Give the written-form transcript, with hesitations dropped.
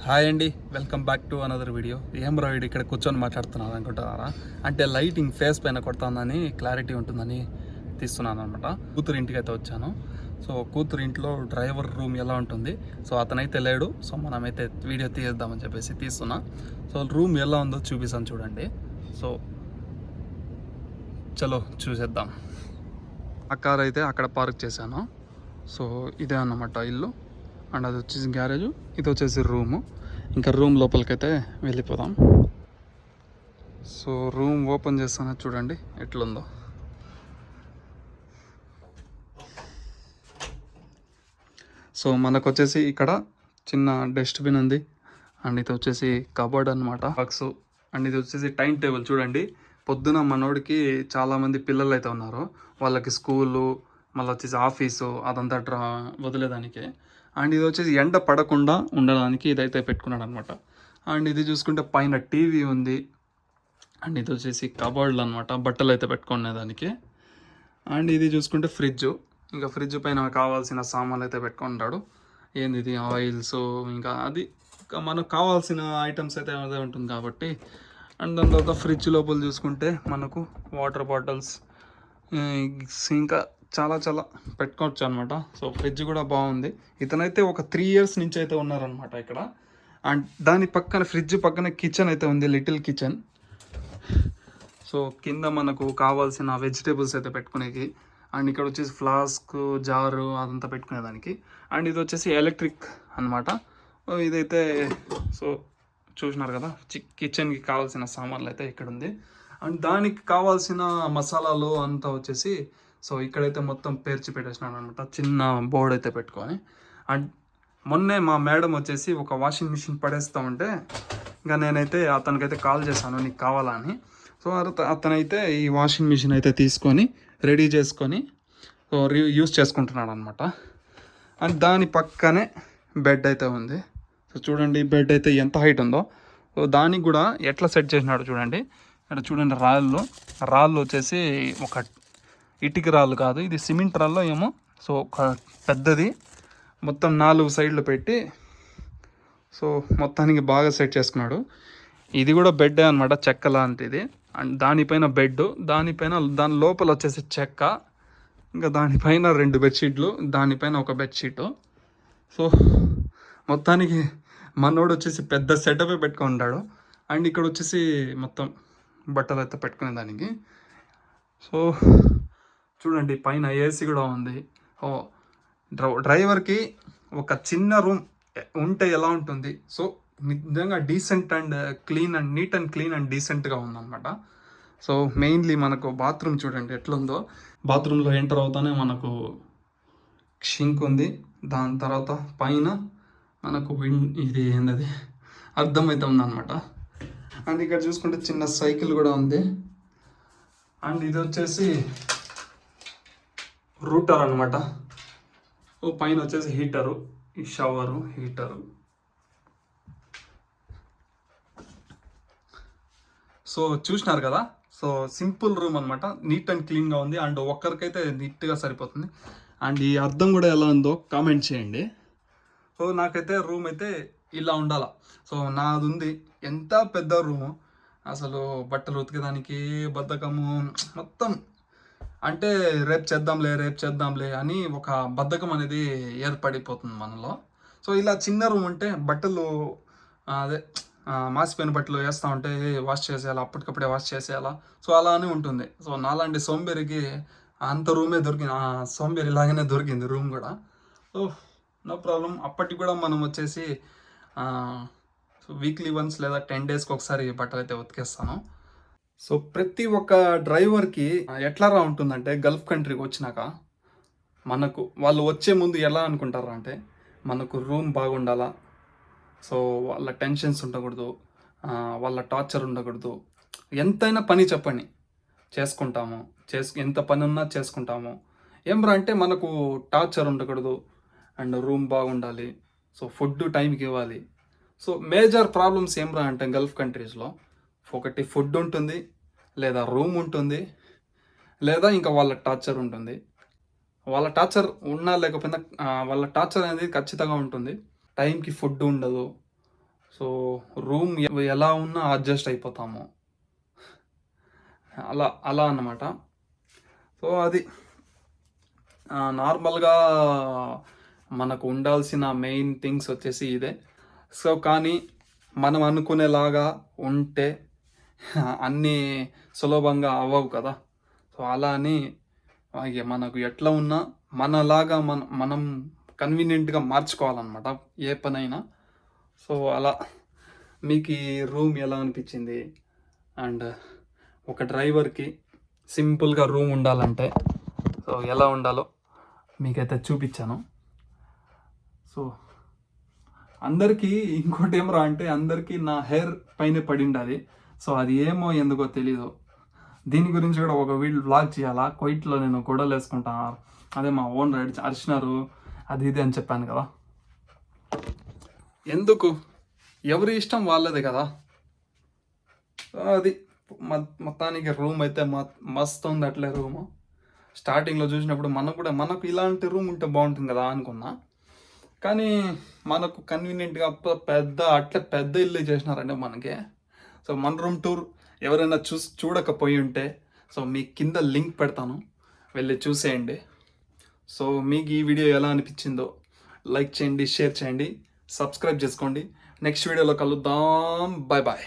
Hi అండి, welcome back to another video. ఏం bro ఇక్కడ కూర్చొని మాట్లాడుతున్నాను అనుకుంటున్నారా? అంటే లైటింగ్ ఫేస్ పైన కొడుతుందని క్లారిటీ ఉంటుందని తీస్తున్నాను అనమాట. కూతురు ఇంటికి అయితే వచ్చాను. సో కూతురు ఇంట్లో డ్రైవర్ రూమ్ ఎలా ఉంటుంది, సో అతనైతే లేడు. సో మనమైతే వీడియో తీద్దామని చెప్పేసి తీస్తున్నా. సో రూమ్ ఎలా ఉందో చూపిస్తాను చూడండి. సో చలో చూసేద్దాం. ఆ కార్ అయితే అక్కడ పార్క్ చేశాను. సో ఇదే అన్నమాట ఇల్లు. అండ్ అది వచ్చేసి గ్యారేజ్, ఇది వచ్చేసి రూము. ఇంకా రూమ్ లోపలికైతే వెళ్ళిపోదాం. సో రూమ్ ఓపెన్ చేస్తాను చూడండి ఎట్లుందో. సో మనకు వచ్చేసి ఇక్కడ చిన్న డస్ట్బిన్ ఉంది. అండ్ ఇది వచ్చేసి కబోర్డ్ అనమాట, బాక్స్. అండ్ ఇది వచ్చేసి టైం టేబుల్ చూడండి. పొద్దున మనోడికి చాలామంది పిల్లలు అయితే ఉన్నారు, వాళ్ళకి స్కూలు మళ్ళీ వచ్చేసి ఆఫీసు అదంతా వదిలేదానికి. అండ్ ఇది వచ్చేసి ఎండ పడకుండా ఉండడానికి ఇదైతే పెట్టుకున్నాడు అనమాట. అండ్ ఇది చూసుకుంటే పైన టీవీ ఉంది. అండ్ ఇది వచ్చేసి కబోర్డ్లు అనమాట, బట్టలు అయితే పెట్టుకునేదానికి. అండ్ ఇది చూసుకుంటే ఫ్రిడ్జ్. ఇంకా ఫ్రిడ్జ్ పైన కావాల్సిన సామాన్లు అయితే పెట్టుకుంటాడు. ఏంది ఇది ఆయిల్స్, ఇంకా అది మనకు కావాల్సిన ఐటమ్స్ అయితే అదే ఉంటుంది కాబట్టి. అండ్ దాని తర్వాత ఫ్రిడ్జ్ లోపల చూసుకుంటే మనకు వాటర్ బాటిల్స్ ఇంకా చాలా చాలా పెట్టుకోవచ్చు అనమాట. సో ఫ్రిడ్జ్ కూడా బాగుంది. ఇతనైతే ఒక 3 years నుంచి అయితే ఉన్నారనమాట ఇక్కడ. అండ్ దాని పక్కన ఫ్రిడ్జ్ పక్కన కిచెన్ అయితే ఉంది, లిటిల్ కిచెన్. సో కింద మనకు కావాల్సిన వెజిటేబుల్స్ అయితే పెట్టుకునేకి. అండ్ ఇక్కడ వచ్చేసి ఫ్లాస్క్, జారు అదంతా పెట్టుకునేదానికి. అండ్ ఇది వచ్చేసి ఎలక్ట్రిక్ అనమాట. ఇదైతే సో చూసినారు కదా, కిచెన్కి కావాల్సిన సామాన్లు అయితే ఇక్కడ ఉంది. అండ్ దానికి కావాల్సిన మసాలాలు అంతా వచ్చేసి సో ఇక్కడైతే మొత్తం పేర్చి పెట్టేసినాను అనమాట, చిన్న బోర్డ్ అయితే పెట్టుకొని. అండ్ మొన్నే మా మేడం వచ్చేసి ఒక వాషింగ్ మిషన్ పడేస్తూ ఉంటే ఇంకా నేనైతే అతనికైతే కాల్ చేశాను, నీకు కావాలా అని. సో అతనైతే ఈ వాషింగ్ మిషన్ అయితే తీసుకొని రెడీ చేసుకొని యూస్ చేసుకుంటున్నాడు అనమాట. అండ్ దాని పక్కనే బెడ్ అయితే ఉంది. సో చూడండి బెడ్ అయితే ఎంత హైట్ ఉందో. సో దానికి కూడా ఎట్లా సెట్ చేసినాడు చూడండి. ఇక్కడ చూడండి రాళ్ళు వచ్చేసి ఒక ఇటుక రాళ్ళు కాదు, ఇది సిమెంట్ రాళ్ళు ఏమో. సో ఒక పెద్దది మొత్తం 4 సైడ్లు పెట్టి సో మొత్తానికి బాగా సెట్ చేసుకున్నాడు. ఇది కూడా బెడ్డే అనమాట, చెక్క లాంటిది. అండ్ దానిపైన బెడ్, దాని లోపల వచ్చేసి చెక్క, ఇంకా దానిపైన 2 బెడ్షీట్లు, దానిపైన ఒక బెడ్షీటు. సో మొత్తానికి మనోడు వచ్చేసి పెద్ద సెటప్ పెట్టుకుంటాడు. అండ్ ఇక్కడ వచ్చేసి మొత్తం బట్టలు అయితే పెట్టుకునే దానికి. సో చూడండి పైన ఏసీ కూడా ఉంది. డ్రైవర్కి ఒక చిన్న రూమ్ ఉంటే ఎలా ఉంటుంది. సో నిజంగా decent and clean and neat and clean and డీసెంట్గా ఉందన్నమాట. సో మెయిన్లీ మనకు బాత్రూమ్ చూడండి ఎట్లుందో. బాత్రూంలో ఎంటర్ అవుతానే మనకు షింక్ ఉంది. దాని తర్వాత పైన మనకు ఇది ఏంటది అర్థమవుతుంది అనమాట. అండ్ ఇక్కడ చూసుకుంటే చిన్న సైకిల్ కూడా ఉంది. అండ్ ఇది వచ్చేసి రూటర్ అనమాట. పైన వచ్చేసి హీటరు, ఈ షవరు, హీటరు. సో చూసినారు కదా. సో సింపుల్ రూమ్ అనమాట, నీట్ అండ్ క్లీన్గా ఉంది. అండ్ ఒక్కరికైతే నీట్గా సరిపోతుంది. అండ్ ఈ అర్థం కూడా ఎలా ఉందో కామెంట్ చేయండి. సో నాకైతే రూమ్ అయితే ఇలా ఉండాల. సో నాది ఉంది ఎంత పెద్ద రూము, అసలు బట్టలు ఉతికేదానికి బద్ధకము మొత్తం. అంటే రేపు చేద్దాంలే అని ఒక బద్ధకం అనేది ఏర్పడిపోతుంది మనలో. సో ఇలా చిన్న రూమ్ ఉంటే బట్టలు అదే మాసిపోయిన బట్టలు వేస్తూ ఉంటే వాష్ చేసేయాలా, అప్పటికప్పుడే వాష్ చేసేయాలా. సో అలానే ఉంటుంది. సో నాలాంటి సోంబేరికి అంత రూమే దొరికింది, సోంబేరి లాగానే దొరికింది రూమ్ కూడా. So no problem. అప్పటికి కూడా మనం వచ్చేసి వీక్లీ వన్స్ లేదా 10 daysకి ఒకసారి బట్టలు అయితే ఉతికేస్తాను. సో ప్రతి ఒక్క డ్రైవర్కి ఎట్లారా ఉంటుందంటే, గల్ఫ్ కంట్రీకి వచ్చినాక మనకు వాళ్ళు వచ్చే ముందు ఎలా అనుకుంటారా అంటే, మనకు రూమ్ బాగుండాలా, సో వాళ్ళ టెన్షన్స్ ఉండకూడదు, వాళ్ళ టార్చర్ ఉండకూడదు, ఎంతైనా పని చెప్పండి చేసుకుంటాము, ఎంత పని ఉన్నా చేసుకుంటాము. ఏమ్రా అంటే మనకు టార్చర్ ఉండకూడదు అండ్ రూమ్ బాగుండాలి, సో ఫుడ్ టైంకి ఇవ్వాలి. సో మేజర్ ప్రాబ్లమ్స్ ఏమ్రా అంటే గల్ఫ్ కంట్రీస్లో ఒకటి ఫుడ్ ఉంటుంది, లేదా రూమ్ ఉంటుంది, లేదా ఇంకా వాళ్ళ టార్చర్ ఉంటుంది. వాళ్ళ టార్చర్ ఉన్నా లేకపోయినా వాళ్ళ టార్చర్ అనేది ఖచ్చితంగా ఉంటుంది. టైంకి ఫుడ్ ఉండదు, సో రూమ్ ఎలా ఉన్నా అడ్జస్ట్ అయిపోతాము, అలా అలా అన్నమాట. సో అది నార్మల్గా మనకు ఉండాల్సిన మెయిన్ థింగ్స్ వచ్చేసి ఇదే. సో కానీ మనం అనుకునేలాగా ఉంటే అన్నీ సులభంగా అవ్వవు కదా. సో అలా అని మనకు ఎట్లా ఉన్నా మనలాగా మనం కన్వీనియంట్గా మార్చుకోవాలన్నమాట ఏ పనైనా. సో అలా మీకు ఈ రూమ్ ఎలా అనిపించింది, అండ్ ఒక డ్రైవర్కి సింపుల్గా రూమ్ ఉండాలంటే సో ఎలా ఉండాలో మీకైతే చూపించాను. సో అందరికీ ఇంకోటి ఏమరా అంటే అందరికీ నా హెయిర్ పైన పడింది. సో అది ఏమో ఎందుకో తెలీదు. దీని గురించి కూడా ఒక వీడియో వ్లాగ్ చేయాలా. కొయిట్లో నేను గొడవలు వేసుకుంటా, అదే మా ఓన్ రైడ్ అరిచినారు అది ఇది అని చెప్పాను కదా. ఎందుకు, ఎవరి ఇష్టం వాళ్ళదే కదా. అది మొత్తానికి రూమ్ అయితే మస్తు ఉంది. అట్లే రూము స్టార్టింగ్లో చూసినప్పుడు మనకు ఇలాంటి రూమ్ ఉంటే బాగుంటుంది కదా అనుకున్నా. కానీ మనకు కన్వీనియంట్గా పెద్ద ఇల్లు చేసినారంటే మనకి. సో మన రూమ్ టూర్ ఎవరైనా చూడకపోయి ఉంటే సో మీ కింద లింక్ పెడతాను, వెళ్ళి చూసేయండి. సో మీకు ఈ వీడియో ఎలా అనిపించిందో లైక్ చేయండి, షేర్ చేయండి, సబ్స్క్రైబ్ చేసుకోండి. నెక్స్ట్ వీడియోలో కలుద్దాం. Bye bye.